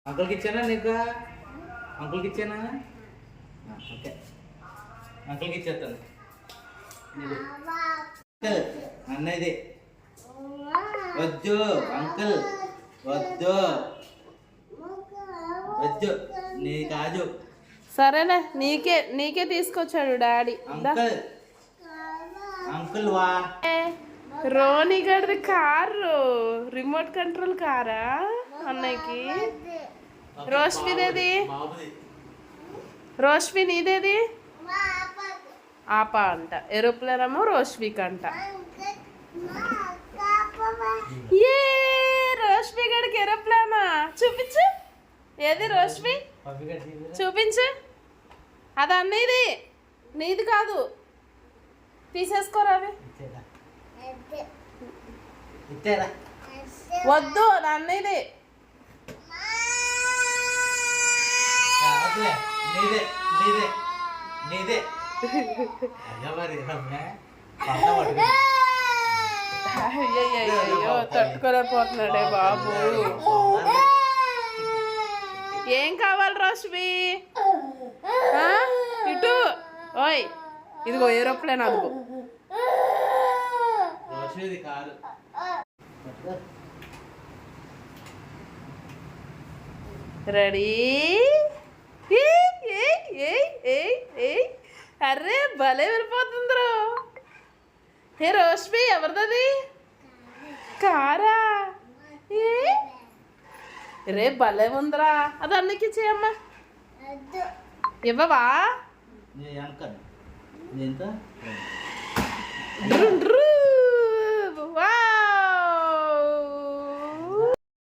అంకుల్కి ఇచ్చానా నీకు? అంకుల్కి ఇచ్చానా? ఓకే, అంకుల్కి ఇచ్చేస్తాను. అంకుల్ అన్నది వద్దు, అంకుల్ వద్దు వద్దు, నీ కాదు. సరేలే, నీకే తీసుకొచ్చాడు డాడీ. అంకుల్ అంకుల్ వా. రోని గడిది కారు, రిమోట్ కంట్రోల్ కారా అన్నయ్యకి. రోష్మిదేది? రోష్మి నీదేది? ఆపా అంట. ఏరోప్లేన్ ఏమో రోష్విక్ అంట. ఏ రోష్మి గడికి ఏరోప్లేనా? చూపించు. ఏది రోష్మి? చూపించు. అది అన్నీది, నీది కాదు. తీసేసుకోరా అవి. వద్దు, అది అన్నీది. నీదే నీదే నీదే. అయ్యో తట్టుకోలేకపోతున్నాడే బాబు. ఏం కావాలి రోష్మి? ఇటు ఓయ్, ఇదిగో ఏరోప్లేన్. అదిగో కారు. రెడీ? అర్రే భలే వెళ్ళిపోతుందిరో. హే రోష్మి, ఎవరిదది? కారా? రే భలే ఉందిరా. అది అన్నికి చేయమ్మా. ఇవ్వవా? ఎంత? డ్రు